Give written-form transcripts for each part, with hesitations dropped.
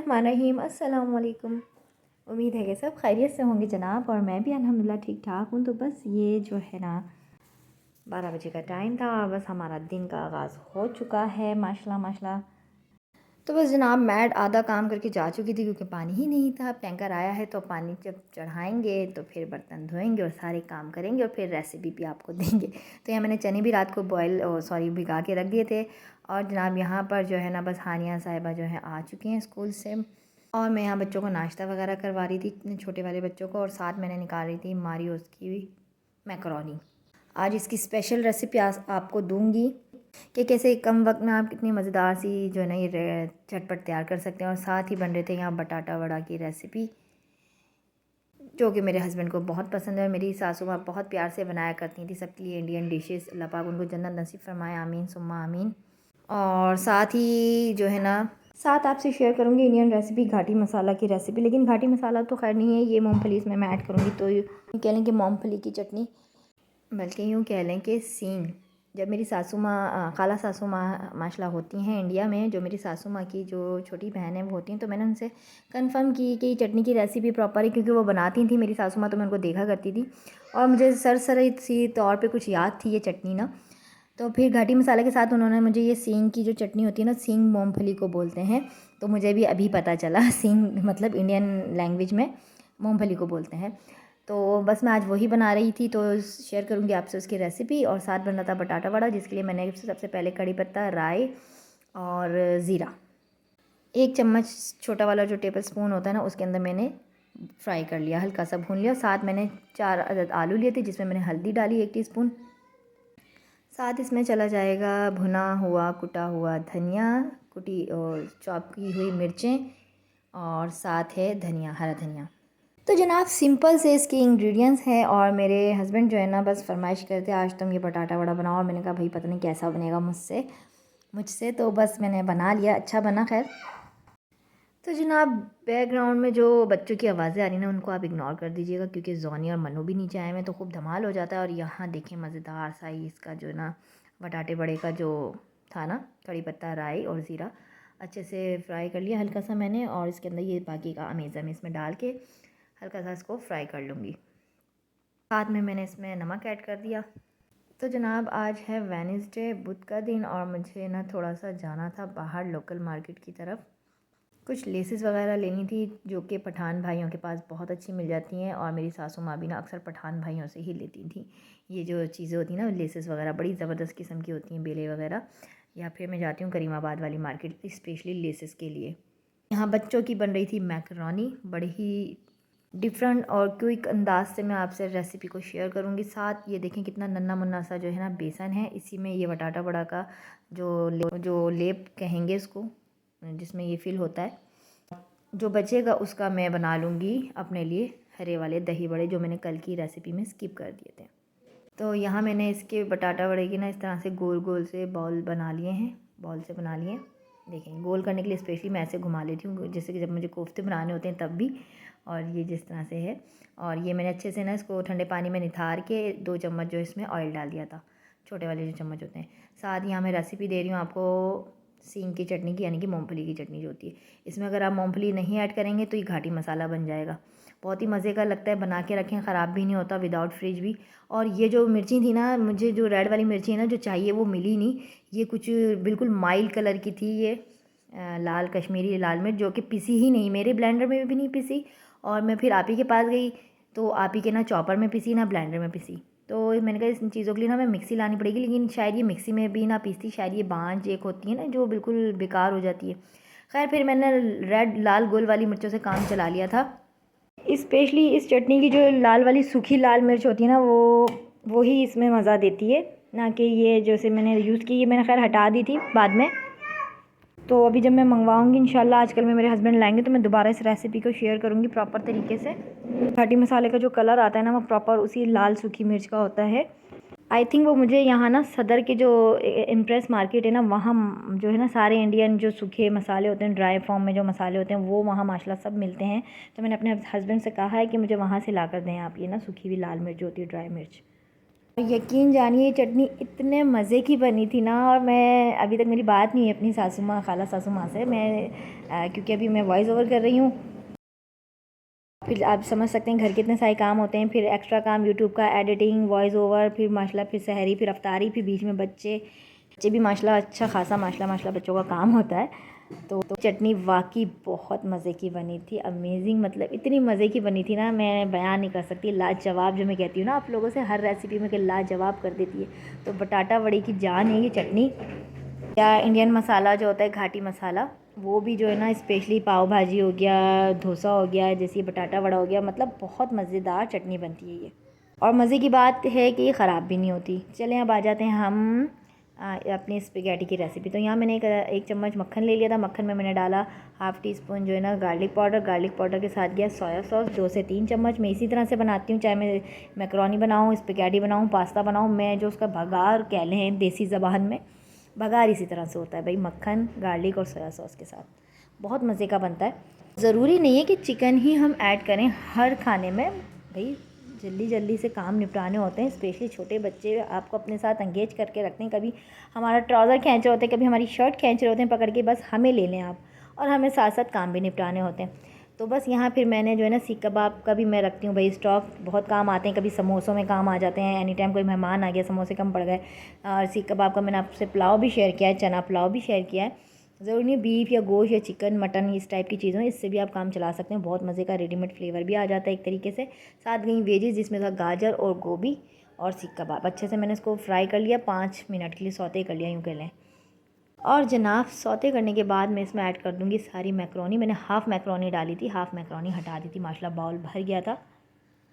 बिस्मिल्लाहिर्रहमानिर्रहीम। अस्सलाम वालेकुम। उम्मीद है कि सब खैरियत से होंगे जनाब, और मैं भी अल्हम्दुलिल्लाह ठीक ठाक हूँ। तो बस ये जो है ना 12 बजे का टाइम था और बस हमारा दिन का आगाज़ हो चुका है माशाल्लाह माशाल्लाह। तो बस जनाब मैं आधा काम करके जा चुकी थी क्योंकि पानी ही नहीं था। टैंकर आया है तो पानी जब चढ़ाएंगे तो फिर बर्तन धोएंगे और सारे काम करेंगे और फिर रेसिपी भी आपको देंगे। तो यहाँ मैंने चने भी रात को भिगा के रख दिए थे। और जनाब यहाँ पर जो है ना बस हानिया साहिबा जो है आ चुकी हैं स्कूल से, और मैं यहाँ बच्चों को नाश्ता वगैरह करवा रही थी, इतने छोटे वाले बच्चों को, और साथ मैंने निकाल रही थी मारियोस की मैकरोनी। आज इसकी स्पेशल रेसिपी आपको दूंगी कि कैसे कम वक्त में आप कितनी मज़ेदार सी जो है ना ये झटपट तैयार कर सकते हैं। और साथ ही बन रहे थे यहाँ बटाटा वड़ा की रेसिपी, जो कि मेरे हस्बैंड को बहुत पसंद है। मेरी सासू माँ बहुत प्यार से बनाया करती थी सबके लिए इंडियन डिशेस। अल्लाह पाक उनको जन्नत नसीब फरमाए, आमीन सुम्मा आमीन। और साथ ही जो है ना साथ आपसे शेयर करूँगी इंडियन रेसिपी, घाटी मसाला की रेसिपी। लेकिन घाटी मसाला तो खैर नहीं है, ये मूंगफली इसमें मैं ऐड करूँगी। तो यूँ कह लें कि मूंगफली की चटनी, बल्कि यूँ कह लें कि सींग। जब मेरी सासू माँ खाला सासू माँ माशाल्लाह होती हैं इंडिया में, जो मेरी सासू माँ की जो छोटी बहन है वो होती हैं, तो मैंने उनसे कंफर्म की कि चटनी की रेसिपी प्रॉपर है, क्योंकि वो बनाती थी मेरी सासू माँ, तो मैं उनको देखा करती थी और मुझे सरसरी सी तौर पे कुछ याद थी ये चटनी ना। तो फिर घाटी मसाले के साथ उन्होंने मुझे ये सींग की जो चटनी होती है ना, सींग मूंगफली को बोलते हैं, तो मुझे भी अभी पता चला सींग मतलब इंडियन लैंग्वेज में मूंगफली को बोलते हैं। तो बस मैं आज वही बना रही थी, तो शेयर करूँगी आपसे उसकी रेसिपी। और साथ बन रहा था बटाटा वड़ा, जिसके लिए मैंने सबसे पहले कड़ी पत्ता, राई और ज़ीरा, 1 चम्मच छोटा वाला जो टेबल स्पून होता है ना, उसके अंदर मैंने फ्राई कर लिया, हल्का सा भून लिया। साथ मैंने 4 अदद आलू लिए थे, जिसमें मैंने हल्दी डाली 1 टीस्पून। साथ इसमें चला जाएगा भुना हुआ कुटा हुआ धनिया, कुटी और चॉप की हुई मिर्चें, और साथ है धनिया, हरा धनिया। तो जनाब सिंपल से इसके इंग्रेडिएंट्स हैं। और मेरे हस्बैंड जो है ना बस फरमाइश करते आज तुम ये बटाटा वड़ा बनाओ, और मैंने कहा भाई पता नहीं कैसा बनेगा मुझसे तो बस मैंने बना लिया, अच्छा बना खैर। तो जनाब बैकग्राउंड में जो बच्चों की आवाज़ें आ रही ना, उनको आप इग्नोर कर दीजिएगा, क्योंकि जोनी और मनु भी नीचे आए हुए हैं, तो खूब धमाल हो जाता है। और यहाँ देखें मज़ेदार सा ही इसका जो ना बटाटे बड़े का जो था ना, कड़ी पत्ता, राई और ज़ीरा अच्छे से फ्राई कर लिया हल्का सा मैंने, और इसके अंदर ये बाकी का अमेज़ा इसमें डाल के हल्का सा इसको फ्राई कर लूँगी। साथ में मैंने इसमें नमक ऐड कर दिया। तो जनाब आज है वेडनेसडे, बुध का दिन, और मुझे ना थोड़ा सा जाना था बाहर लोकल मार्केट की तरफ। कुछ लेसेस वगैरह लेनी थी, जो कि पठान भाइयों के पास बहुत अच्छी मिल जाती हैं, और मेरी सासू माँ भी ना अक्सर पठान भाइयों से ही लेती थी। ये जो चीज़ें होती हैं ना लेसेस वगैरह, बड़ी ज़बरदस्त किस्म की होती हैं, बेले वगैरह। या फिर मैं जाती हूँ करीमाबाद वाली मार्केट स्पेशली लेसेस के लिए। यहाँ बच्चों की बन रही थी मैकरोनी, बड़ी ही डिफरेंट और क्विक अंदाज से मैं आपसे रेसिपी को शेयर करूँगी। साथ ये देखें कितना नन्ना मुन्ना सा जो है ना बेसन है, इसी में ये बटाटा बड़ा का जो लेप कहेंगे इसको, जिसमें ये फिल होता है, जो बचेगा उसका मैं बना लूँगी अपने लिए हरे वाले दही बड़े, जो मैंने कल की रेसिपी में स्किप कर दिए थे। तो यहाँ मैंने इसके बटाटा बड़े की ना इस तरह से गोल गोल से बॉल बना लिए हैं, बॉल से बना लिए। देखें गोल करने के लिए स्पेशली मैं ऐसे घुमा लेती हूँ, जैसे कि जब मुझे कोफ्ते बनाने होते हैं तब भी। और ये जिस तरह से है, और ये मैंने अच्छे से ना इसको ठंडे पानी में निथार के 2 चम्मच जो इसमें ऑयल डाल दिया था, छोटे वाले जो चम्मच होते हैं। साथ यहाँ मैं रेसिपी दे रही हूँ आपको सींग की चटनी की, यानी कि मूंगफली की चटनी जो होती है। इसमें अगर आप मूंगफली नहीं ऐड करेंगे तो ये घाटी मसाला बन जाएगा। बहुत ही मज़े का लगता है, बना के रखें, ख़राब भी नहीं होता विदाउट फ्रिज भी। और ये जो मिर्ची थी ना, मुझे जो रेड वाली मिर्ची है ना जो चाहिए वो मिली नहीं, ये कुछ बिल्कुल माइल्ड कलर की थी, ये लाल कश्मीरी लाल मिर्च, जो कि पिसी ही नहीं, मेरे ब्लेंडर में भी नहीं पिसी। और मैं फिर आप ही के पास गई तो आप ही के ना चॉपर में पिसी ना ब्लेंडर में पिसी। तो मैंने कहा इन चीज़ों के लिए ना मैं मिक्सी लानी पड़ेगी, लेकिन शायद ये मिक्सी में भी ना पीसती, शायद ये बांज एक होती है ना जो बिल्कुल बेकार हो जाती है। खैर फिर मैंने रेड लाल गोल वाली मिर्चों से काम चला लिया था। स्पेशली इस चटनी की जो लाल वाली सूखी लाल मिर्च होती है ना, वो ही इसमें मज़ा देती है, ना कि ये जैसे मैंने यूज़ की, ये मैंने खैर हटा दी थी बाद में। तो अभी जब मैं मंगवाऊंगी इंशाल्लाह, आजकल में मेरे हस्बैंड लाएंगे तो मैं दोबारा इस रेसिपी को शेयर करूंगी प्रॉपर तरीके से। घाटी मसाले का जो कलर आता है ना, वो प्रॉपर उसी लाल सूखी मिर्च का होता है। आई थिंक वो मुझे यहाँ ना सदर के जो इम्प्रेस मार्केट है ना, वहाँ जो है ना सारे इंडियन जो सूखे मसाले होते हैं, ड्राई फॉर्म में जो मसाले होते हैं, वो वहाँ माशाल्लाह सब मिलते हैं। तो मैंने अपने हस्बैंड से कहा है कि मुझे वहाँ से ला कर दें आप ये ना सूखी हुई लाल मिर्च जो होती है, ड्राई मिर्च। यकीन जानिए चटनी इतने मज़े की बनी थी ना, और मैं अभी तक मेरी बात नहीं है अपनी सासू माँ खाला सासू माँ से, मैं क्योंकि अभी मैं वॉइस ओवर कर रही हूँ। फिर आप समझ सकते हैं घर के इतने सारे काम होते हैं, फिर एक्स्ट्रा काम यूट्यूब का, एडिटिंग, वॉइस ओवर, फिर माशाल्लाह फिर सहरी, फिर अफ्तारी, फिर बीच में बच्चे बच्चे भी माशाल्लाह अच्छा खासा माशाल्लाह बच्चों का काम होता है। तो चटनी वाकई बहुत मज़े की बनी थी, अमेजिंग, मतलब इतनी मज़े की बनी थी ना, मैं बयान नहीं कर सकती। लाजवाब, जो मैं कहती हूँ ना आप लोगों से हर रेसिपी में कि लाजवाब कर देती है, तो बटाटा वड़ी की जान है ये चटनी। या इंडियन मसाला जो होता है घाटी मसाला, वो भी जो है ना स्पेशली पाव भाजी हो गया, डोसा हो गया, जैसे बटाटा वड़ा हो गया, मतलब बहुत मज़ेदार चटनी बनती है ये। और मज़े की बात है कि ये ख़राब भी नहीं होती। चलें अब आ जाते हैं हम अपनी स्पेगेटी की रेसिपी। तो यहाँ मैंने एक चम्मच मक्खन ले लिया था। मक्खन में मैंने डाला हाफ़ टी स्पून जो है ना गार्लिक पाउडर के साथ गया सोया सॉस 2 से 3 चम्मच। मैं इसी तरह से बनाती हूँ, चाहे मैं मैकरोनी बनाऊँ, स्पेगेटी बनाऊँ, पास्ता बनाऊँ, मैं जो उसका भगार कह लें देसी ज़बान में, भगार इसी तरह से होता है भाई, मक्खन, गार्लिक और सोया सॉस के साथ बहुत मज़े का बनता है। ज़रूरी नहीं है कि चिकन ही हम ऐड करें हर खाने में भाई, जल्दी जल्दी से काम निपटाने होते हैं, स्पेशली छोटे बच्चे आपको अपने साथ एंगेज करके रखते हैं। कभी हमारा ट्राउज़र खींच रहे होते हैं, कभी हमारी शर्ट खींच रहे होते हैं पकड़ के, बस हमें ले लें आप, और हमें साथ साथ काम भी निपटाने होते हैं। तो बस यहाँ फिर मैंने जो है ना सीख कबाब का भी मैं रखती हूँ भाई स्टॉक, बहुत काम आते हैं, कभी समोसों में काम आ जाते हैं, एनी टाइम कोई मेहमान आ गया समोसे कम पड़ गए। और सीख कबाब का मैंने आपसे पुलाव भी शेयर किया है, चना पुलाव भी शेयर किया है। ज़रूरी नहीं बीफ या गोश्त या चिकन मटन इस टाइप की चीज़ों, इससे भी आप काम चला सकते हैं, बहुत मज़े का रेडीमेड फ्लेवर भी आ जाता है एक तरीके से। साथ गई वेजेस जिसमें था गाजर और गोभी और सीख कबाब। अच्छे से मैंने इसको फ्राई कर लिया, 5 मिनट के लिए सौते कर लिया यूँ कह लें। और जनाब सौते करने के बाद मैं इसमें ऐड कर दूँगी सारी मैक्रोनी। मैंने हाफ़ मैक्रोनी डाली थी, हाफ़ मैक्रोनी हटा दी थी, माशाल्लाह बाउल भर गया था।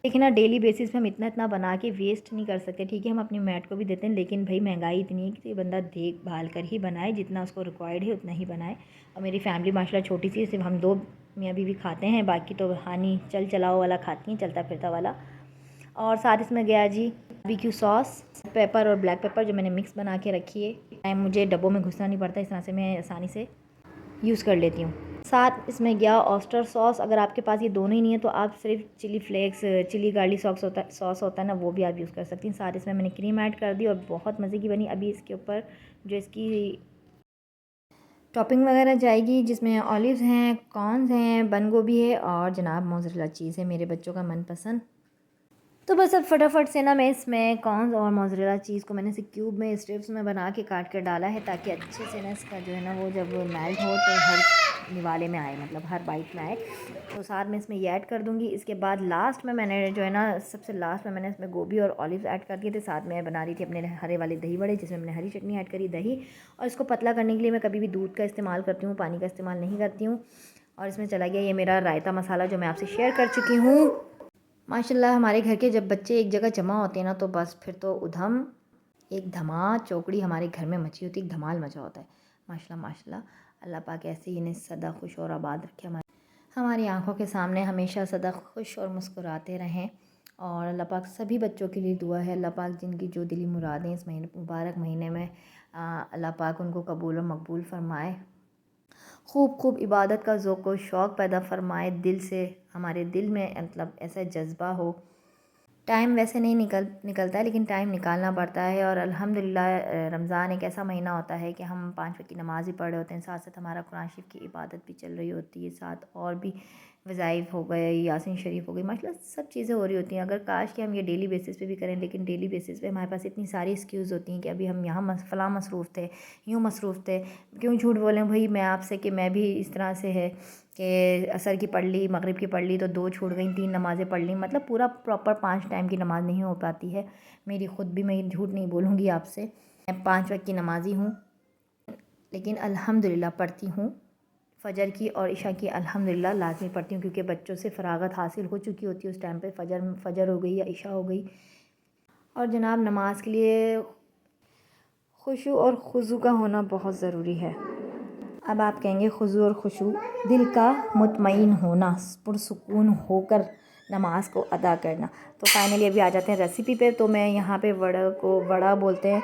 देखिए ना डेली बेसिस पे हम इतना इतना बना के वेस्ट नहीं कर सकते, ठीक है हम अपनी मैट को भी देते हैं, लेकिन भाई महंगाई इतनी है कि बंदा देखभाल कर ही बनाए, जितना उसको रिक्वायर्ड है उतना ही बनाए। और मेरी फैमिली माशाल्लाह छोटी सी, सिर्फ हम 2 मियाँ बीवी खाते हैं, बाकी तो हानि चल चलाओ वाला खाती हैं, चलता फिरता वाला। और साथ इसमें गया जी बारबेक्यू सॉस, पेपर और ब्लैक पेपर जो मैंने मिक्स बना के रखी है, मुझे डब्बों में घुसना नहीं पड़ता, इस तरह से मैं आसानी से यूज़ कर लेती हूँ। साथ इसमें गया ऑयस्टर सॉस, अगर आपके पास ये दोनों ही नहीं है तो आप सिर्फ chilli flakes, chilli garlic sauce होता है ना, वो भी आप यूज़ कर सकती हैं। साथ इसमें मैंने क्रीम ऐड कर दी और बहुत मज़े की बनी। अभी इसके ऊपर जो इसकी टॉपिंग वगैरह जाएगी, जिसमें ऑलिव्स हैं, कॉर्न्स हैं, बंद गोभी है और जनाब मोज़रेला चीज़ है, मेरे बच्चों का मनपसंद। तो बस अब फटाफट से ना मैं इसमें कॉर्न्स और मोज़रेला चीज़ को मैंने इसे क्यूब में स्ट्रिप्स में बना के काट कर डाला है, ताकि अच्छे से ना इसका जो है ना वो जब मेल्ट हो तो हर निवाले में आए, मतलब हर बाइट में आए। तो साथ में इसमें ये ऐड कर दूँगी। इसके बाद लास्ट में मैंने जो है ना सबसे लास्ट में मैंने इसमें गोभी और ऑलिव्स ऐड कर दिए थे। साथ में बना रही थी अपने हरे वाले दही बड़े, जिसमें मैंने हरी चटनी ऐड करी, दही। और इसको पतला करने के लिए मैं कभी भी दूध का इस्तेमाल करती हूँ, पानी का इस्तेमाल नहीं करती हूँ। और इसमें चला गया ये मेरा रायता मसाला जो मैं आपसे शेयर कर चुकी हूँ। माशाल्लाह हमारे घर के जब बच्चे एक जगह जमा होते हैं ना, तो बस फिर तो उधम एक धमा चौकड़ी हमारे घर में मची होती है, एक धमाल मचा होता है। माशाल्लाह माशाल्लाह, अल्लाह पाक ऐसे ही इन्हें सदा खुश और आबाद रखे, हमारी आंखों के सामने हमेशा सदा खुश और मुस्कुराते रहें। और अल्लाह पाक सभी बच्चों के लिए दुआ है, अल्लाह पाक जिनकी जो दिली मुरादें इस महीने मुबारक महीने में अल्लाह पाक उनको कबूल और मकबूल फ़रमाए, खूब खूब इबादत का ज़ौक़ व शौक़ पैदा फ़रमाए, दिल से हमारे दिल में मतलब ऐसा जज्बा हो। टाइम वैसे नहीं निकलता है, लेकिन टाइम निकालना पड़ता है। और अल्हम्दुलिल्लाह रमज़ान एक ऐसा महीना होता है कि हम 5 वक्त की नमाज़ भी पढ़ रहे होते हैं, साथ साथ हमारा कुरान शरीफ की इबादत भी चल रही होती है, साथ और भी वज़ाइफ हो गए, यासीन शरीफ हो गई, माशाल्लाह सब चीज़ें हो रही होती हैं। अगर काश कि हम ये डेली बेसिस पे भी करें, लेकिन डेली बेसिस पे हमारे पास इतनी सारी एक्सक्यूज़ होती हैं कि अभी हम यहाँ फ़लाँ मसरूफ़ थे, यूँ मसरूफ़ थे। क्यों झूठ बोलें भाई मैं आपसे कि मैं भी इस तरह से है कि असर की पढ़ ली, मगरिब की पढ़ ली तो 2 छूट गई, 3 नमाज़ें पढ़ ली, मतलब पूरा प्रॉपर 5 टाइम की नमाज़ नहीं हो पाती है मेरी। ख़ुद भी मैं झूठ नहीं बोलूँगी आपसे, मैं 5 वक्त की नमाज़ी हूँ, लेकिन अल्हम्दुलिल्लाह पढ़ती हूँ। फ़जर की और इशा की अल्हम्दुलिल्लाह लाज़मी पढ़ती हूँ, क्योंकि बच्चों से फ़रागत हासिल हो चुकी होती है उस टाइम पे, फ़जर हो गई या इशा हो गई। और जनाब नमाज के लिए खुशू और खुज़ू का होना बहुत ज़रूरी है। अब आप कहेंगे खुज़ू और खुशू, दिल का मुतमईन होना, पुरसुकून होकर नमाज को अदा करना। तो फाइनली अभी आ जाते हैं रेसिपी पे। तो मैं यहाँ पे वड़ा बोलते हैं,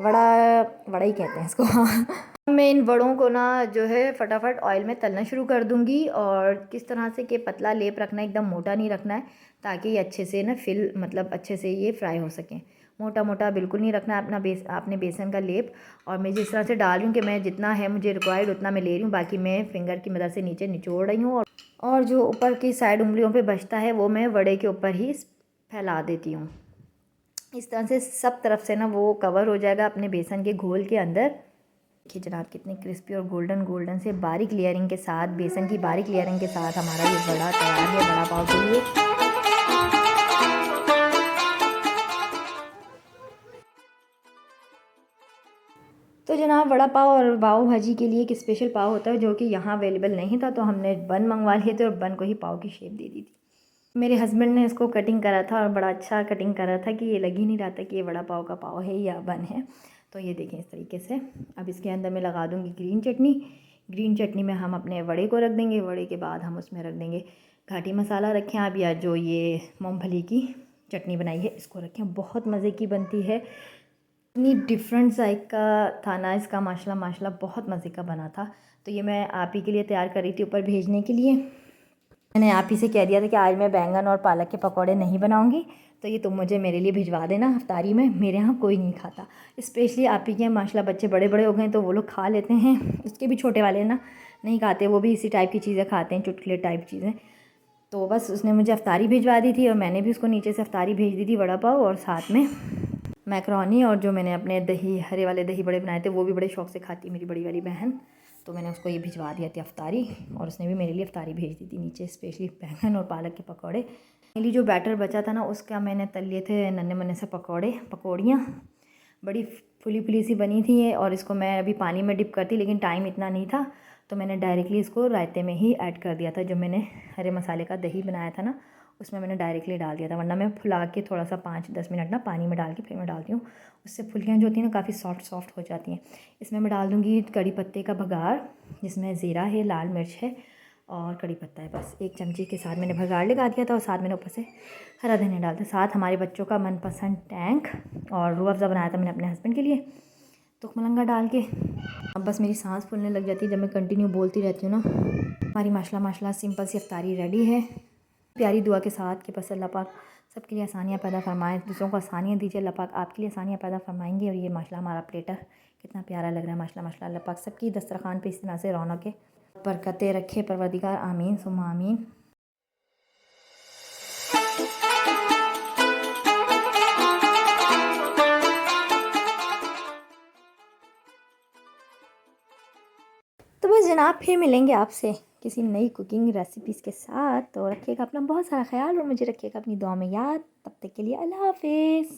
वड़ा ही कहते हैं इसको हाँ। मैं इन वड़ों को ना जो है फटाफट ऑयल में तलना शुरू कर दूँगी। और किस तरह से कि पतला लेप रखना है, एकदम मोटा नहीं रखना है, ताकि ये अच्छे से ना मतलब अच्छे से ये फ्राई हो सकें। मोटा मोटा बिल्कुल नहीं रखना है अपने बेसन का लेप। और मैं जिस तरह से डाल रही हूँ कि मैं जितना है मुझे रिक्वायर्ड उतना मैं ले रही हूँ, बाकी मैं फिंगर की मदद से नीचे निचोड़ रही हूँ। और जो ऊपर की साइड उंगलियों पे बचता है वो मैं वड़े के ऊपर ही फैला देती हूँ। इस तरह से सब तरफ से ना वो कवर हो जाएगा अपने बेसन के घोल के अंदर। देखिए जनाब कितने क्रिस्पी और गोल्डन गोल्डन से बारीक लेयरिंग के साथ, बेसन की बारीक लेयरिंग के साथ हमारा ये बड़ा तैयार है बड़ा पाव के लिए। तो जनाब वड़ा पाव और पाव भाजी के लिए एक स्पेशल पाव होता है जो कि यहाँ अवेलेबल नहीं था, तो हमने बन मंगवा लिए थे और बन को ही पाव की शेप दे दी थी। मेरे हस्बैंड ने इसको कटिंग करा था और बड़ा अच्छा कटिंग करा था कि ये लग ही नहीं रहा था कि ये वड़ा पाव का पाव है या बन है। तो ये देखें इस तरीके से। अब इसके अंदर मैं लगा दूँगी ग्रीन चटनी। ग्रीन चटनी में हम अपने वड़े को रख देंगे, वड़े के बाद हम उसमें रख देंगे घाटी मसाला रखें आप, या जो ये मूँगफली की चटनी बनाई है इसको रखें। बहुत मज़े की बनती है, इतनी डिफरेंट जायका था ना इसका, माशाल्लाह बहुत मज़े का बना था। तो ये मैं आप ही के लिए तैयार कर रही थी ऊपर भेजने के लिए। मैंने आप ही से कह दिया था कि आज मैं बैंगन और पालक के पकौड़े नहीं बनाऊंगी, तो ये तुम मुझे मेरे लिए भिजवा देना इफ्तारी में। मेरे यहाँ कोई नहीं खाता, स्पेशली आप ही के यहाँ माशाल्लाह बच्चे बड़े बड़े हो गए तो वो लोग खा लेते हैं। उसके भी छोटे वाले ना नहीं खाते, वो भी इसी टाइप की चीज़ें खाते हैं, चुटकुले टाइप चीज़ें। तो बस उसने मुझे इफ्तारी भिजवा दी थी और मैंने भी उसको नीचे से इफ्तारी भेज दी थी, वड़ा पाव और साथ में मैकरोनी। और जो मैंने अपने दही हरे वाले दही बड़े बनाए थे वो भी बड़े शौक़ से खाती मेरी बड़ी वाली बहन, तो मैंने उसको ये भिजवा दिया था इफ्तारी। और उसने भी मेरे लिए इफ्तारी भेज दी थी नीचे, स्पेशली बैंगन और पालक के पकौड़े। मेरे जो बैटर बचा था ना उसका मैंने तल लिए थे नन्हे मुन्ने से पकौड़ियाँ, बड़ी फुली फुली सी बनी थी ये। और इसको मैं अभी पानी में डिप करती, लेकिन टाइम इतना नहीं था तो मैंने डायरेक्टली इसको रायते में ही ऐड कर दिया था। जो मैंने हरे मसाले का दही बनाया था ना उसमें मैंने डायरेक्टली डाल दिया था, वरना मैं फुला के थोड़ा सा 5-10 मिनट ना पानी में डाल के फिर मैं डालती हूँ। उससे फुल्कियाँ जो होती हैं ना काफ़ी सॉफ्ट हो जाती हैं। इसमें मैं डाल दूँगी कड़ी पत्ते का बघार, जिसमें ज़ीरा है, लाल मिर्च है और कड़ी पत्ता है। बस 1 चमचे के साथ मैंने बघार लगा दिया था और साथ मैंने ऊपर से हरा धनिया डाल दिया। साथ हमारे बच्चों का मनपसंद टैंक और रूह अफ़ज़ा बनाया था मैंने अपने हस्बैंड के लिए, तो मलंगा डाल के। अब बस मेरी सांस फूलने लग जाती है जब मैं कंटिन्यू बोलती रहती हूँ ना। हमारी माशाल्लाह सिंपल सी इफ्तारी रेडी है, प्यारी दुआ के साथ कि बस अल्लाह पाक सबके लिए आसानियाँ पैदा फरमाएँ, दूसरों को आसानियाँ दीजिए। अल्लाह पाक आपके लिए आसानियाँ पैदा फरमाएंगे। और ये माशाल्लाह हमारा प्लेटर कितना प्यारा लग रहा है, माशाल्लाह अल्लाह पाक सबकी दस्तरखान पे इस तरह से रौनक बरकतें रखे परवरदिगार, आमीन सुम्मा आमीन। तो बस जनाब फिर मिलेंगे आपसे किसी नई कुकिंग रेसिपीज़ के साथ। तो रखिएगा अपना बहुत सारा ख्याल और मुझे रखिएगा अपनी दुआ में याद। तब तक के लिए अल्लाह हाफिज़।